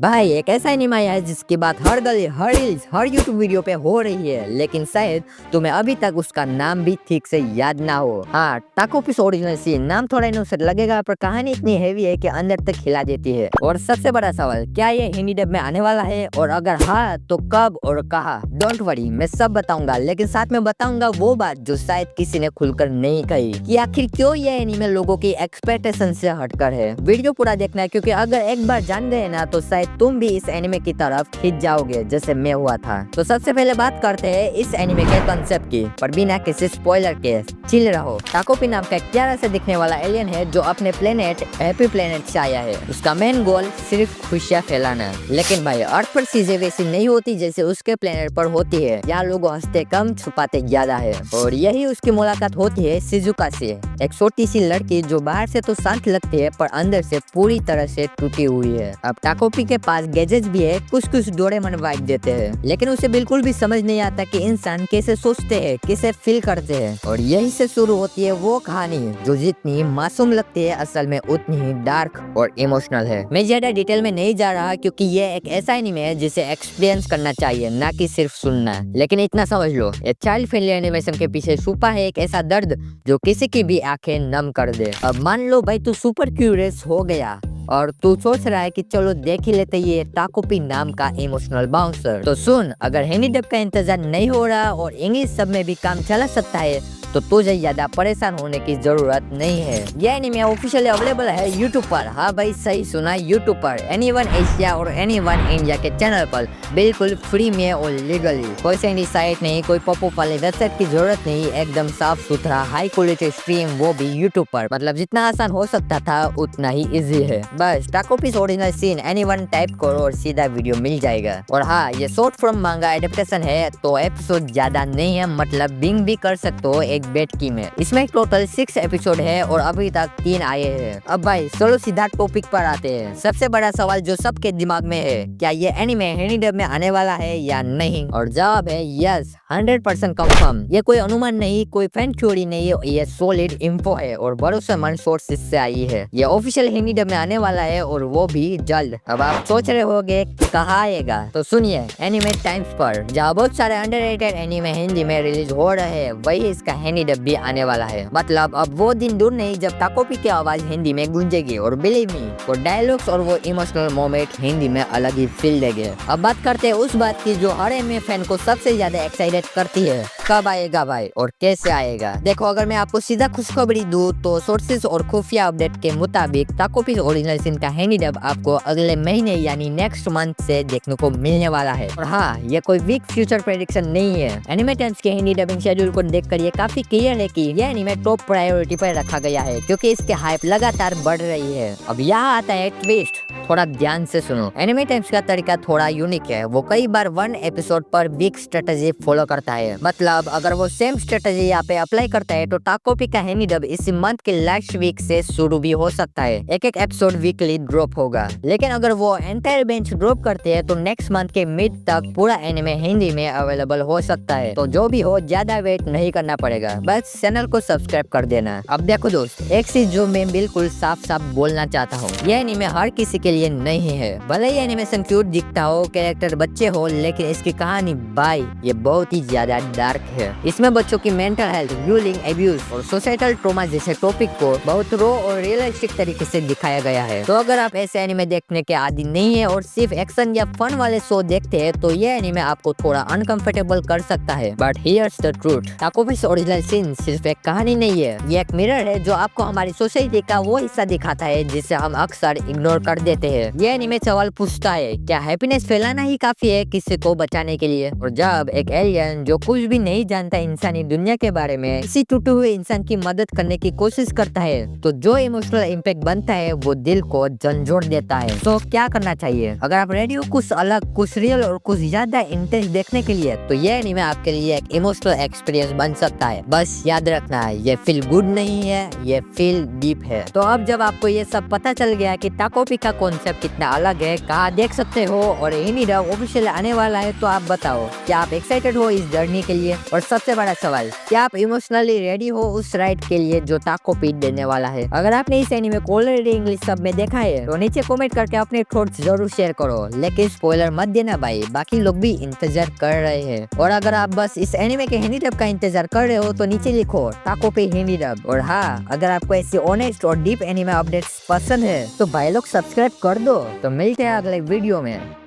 भाई एक ऐसा एनिमे है जिसकी बात हर गली, हर रील्स, हर यूट्यूब वीडियो पे हो रही है, लेकिन शायद तुम्हें अभी तक उसका नाम भी ठीक से याद ना हो। हाँ, टाको पीस ओरिजिनल सीन नाम थोड़ा इनोसेंट लगेगा, पर कहानी इतनी हैवी है कि अंदर तक हिला देती है। और सबसे बड़ा सवाल, क्या ये हिंदी डब में आने वाला है, और अगर हाँ तो कब और कहाँ? डोंट वरी, मैं सब बताऊंगा, लेकिन साथ में बताऊंगा वो बात जो शायद किसी ने खुलकर नहीं कही, कि आखिर क्यों ये एनिमे लोगों की एक्सपेक्टेशन से हटकर है। वीडियो पूरा देखना है, क्योंकि अगर एक बार जान गए ना तो शायद तुम भी इस एनिमे की तरफ खिंच जाओगे जैसे मैं हुआ था। तो सबसे पहले बात करते हैं इस एनिमे के कॉन्सेप्ट की, पर बिना किसी स्पॉइलर के। चिल रहो। टाकोपी नाम का एक प्यारा से दिखने वाला एलियन है जो अपने प्लेनेट हैप्पी प्लेनेट से आया है। उसका मेन गोल सिर्फ खुशियां फैलाना है। लेकिन भाई अर्थ पर चीजें वैसी नहीं होती जैसे उसके प्लेनेट पर होती है। यहाँ लोग हंसते कम छुपाते ज्यादा है, और यही उसकी मुलाकात होती है शिजुका से, एक छोटी सी लड़की जो बाहर से तो शांत लगती है पर अंदर से पूरी तरह से टूटी हुई है। अब टाकोपी के पास गैजेट्स भी है, कुछ डोरेमोन वाइब देते हैं, लेकिन उसे बिल्कुल भी समझ नहीं आता कि इंसान कैसे सोचते हैं, कैसे फील करते हैं। और यही से शुरू होती है वो कहानी जो जितनी मासूम लगती है असल में उतनी ही डार्क और इमोशनल है। मैं ज्यादा डिटेल में नहीं जा रहा, क्योंकि ये एक ऐसा एनिमे है जिसे एक्सपीरियंस करना चाहिए, ना कि सिर्फ सुनना। लेकिन इतना समझ लो, ये चाइल्ड फ्रेंडली एनिमेशन के पीछे छुपा है एक ऐसा दर्द जो किसी की भी आंखें नम कर दे। अब मान लो भाई तू सुपर क्यूरियस हो गया और तू सोच रहा है कि चलो देख ही लेते ये टाकोपी नाम का इमोशनल बाउंसर। तो सुन, अगर हिंदी डब का इंतजार नहीं हो रहा और इंग्लिश सब में भी काम चला सकता है तो तुझे ज्यादा परेशान होने की जरूरत नहीं है। यह एनिमे ऑफिशियली अवेलेबल है यूट्यूब पर। हाँ भाई सही सुना, यूट्यूब पर एनीवन एशिया और एनीवन इंडिया के चैनल पर बिल्कुल फ्री में और लीगली। कोई सेंडी साइट नहीं, कोई पॉपअप वाले वेबसाइट की जरूरत नहीं, एकदम साफ सुथरा हाई क्वालिटी स्ट्रीम, वो भी यूट्यूब पर। मतलब जितना आसान हो सकता था उतना ही इजी है। बस टाकोपीस ओरिजिनल सीन एनीवन टाइप करो और सीधा वीडियो मिल जाएगा। और हाँ, ये शॉर्ट फ्रॉम मांगा एडेप्टेशन है, तो एपिसोड ज्यादा नहीं है, मतलब बिंग भी कर सकते हो एक बेट की में। इसमें टोटल 6 एपिसोड है और अभी तक 3 आए हैं। अब भाई चलो सीधा टॉपिक पर आते हैं। सबसे बड़ा सवाल जो सबके दिमाग में है, क्या ये एनिमे हिंदी डब में आने वाला है या नहीं? और जवाब है यस, 100% कंफर्म। ये कोई अनुमान नहीं, कोई फैन थ्योरी नहीं, ये सॉलिड इंफो है और भरोसेमंद सोर्सेस से आई है। ये ऑफिशियल हिंदी डब में आने वाला है और वो भी जल्द। अब आप सोच रहे होंगे कहाँ आएगा, तो सुनिए, एनिमे टाइम्स पर, जहाँ बहुत सारे अंडररेटेड एनिमे हिंदी में रिलीज हो रहे हैं, वही इसका हिंदी डब भी आने वाला है। मतलब अब वो दिन दूर नहीं जब टाकोपी की आवाज हिंदी में गूंजेगी, और बिलीव मी, वो डायलॉग्स और वो इमोशनल मोमेंट हिंदी में अलग ही फील देंगे। अब बात करते हैं उस बात की जो हर एनिमे फैन को सबसे ज्यादा एक्साइटेड करती है, कब आएगा भाई और कैसे आएगा? देखो, अगर मैं आपको सीधा खुशखबरी दूं तो सोर्सेज और खुफिया अपडेट के मुताबिक टाकोपी ओरिजिनल सीन का हिंदी डब आपको अगले महीने यानी नेक्स्ट मंथ से देखने को मिलने वाला है। और हाँ, ये कोई वीक फ्यूचर प्रेडिक्शन नहीं है। एनिमे टाइम्स के हिंदी डबिंग शेड्यूल को देखकर ये काफी क्लियर है कि ये एनिमे टॉप प्रायोरिटी पर रखा गया है, क्योंकि इसके हाइप लगातार बढ़ रही है। अब यहाँ आता है ट्विस्ट, थोड़ा ध्यान से सुनो। एनिमे टाइम्स का तरीका थोड़ा यूनिक है। वो कई बार 1 एपिसोड पर वीक स्ट्रेटेजी फॉलो करता है। मतलब अगर वो सेम स्ट्रेटेजी यहाँ पे अप्लाई करता है तो टाकोपी का हिंदी डब इस मंथ के लास्ट वीक से शुरू भी हो सकता है। एक एपिसोड वीकली ड्रॉप होगा। लेकिन अगर वो एंटायर बेंच ड्रॉप करते हैं तो नेक्स्ट मंथ के मिड तक पूरा एनिमे हिंदी में अवेलेबल हो सकता है। तो जो भी हो, ज्यादा वेट नहीं करना पड़ेगा, बस चैनल को सब्सक्राइब कर देना। अब देखो दोस्त, एक चीज जो मैं बिल्कुल साफ साफ बोलना चाहता हूँ, ये एनिमे हर किसी के लिए नहीं है। भले ही एनिमेशन क्यूट दिखता हो, कैरेक्टर बच्चे हो, लेकिन इसकी कहानी भाई ये बहुत ही ज्यादा डार्क है। इसमें बच्चों की मेंटल हेल्थ, ब्यूलिंग, एब्यूज और सोसाइटल ट्रॉमा जैसे टॉपिक को बहुत रो और रियलिस्टिक तरीके से दिखाया गया है। तो अगर आप ऐसे एनिमे देखने के आदी नहीं है और सिर्फ एक्शन या फन वाले शो देखते हैं तो ये एनिमे आपको थोड़ा अनकंफर्टेबल कर सकता है। बट हियर्स द ट्रूथ, टाकोपीस ओरिजिनल सीन सिर्फ एक कहानी नहीं है, ये एक मिरर है जो आपको हमारी सोसाइटी का वो हिस्सा दिखाता है जिसे हम अक्सर इग्नोर कर देते हैं। ये एनिमे सवाल पूछता है, क्या हैप्पीनेस फैलाना ही काफी है किसी को बचाने के लिए? और जब एक एलियन जो कुछ भी नहीं जानता इंसानी दुनिया के बारे में किसी टूटे हुए इंसान की मदद करने की कोशिश करता है, तो जो इमोशनल इम्पैक्ट बनता है वो दिल को झंझोड़ देता है। तो क्या करना चाहिए? अगर आप रेडी हो कुछ अलग, कुछ रियल और कुछ ज्यादा इंटेंस देखने के लिए, तो ये एनिमे आपके लिए एक इमोशनल एक्सपीरियंस बन सकता है। बस याद रखना है, ये फील गुड नहीं है, ये फील डीप है। तो अब जब आपको ये सब पता चल गया कि टाकोपी का कौन कॉन्सेप्ट कितना अलग है कहाँ देख सकते हो, और हिनी डब ऑफिशियल आने वाला है तो आप बताओ क्या आप एक्साइटेड हो इस जर्नी के लिए। और सबसे बड़ा सवाल, क्या आप इमोशनली रेडी हो उस राइड के लिए जो ताको पीट देने वाला है। अगर आपने इस एनीमे को ऑलरेडी इंग्लिश सब में देखा है तो नीचे कमेंट करके अपने थॉट्स जरूर शेयर करो, लेकिन स्पॉइलर मत देना भाई, बाकी लोग भी इंतजार कर रहे हैं। और अगर आप बस इस एनीमे के हिंदी डब का इंतजार कर रहे हो तो नीचे लिखो ताको पे हिंदी डब। और हाँ, अगर आपको ऐसी ऑनेस्ट और डीप एनीमे अपडेट्स पसंद है तो भाई लोग सब्सक्राइब कर दो। तो मिलते हैं अगले वीडियो में।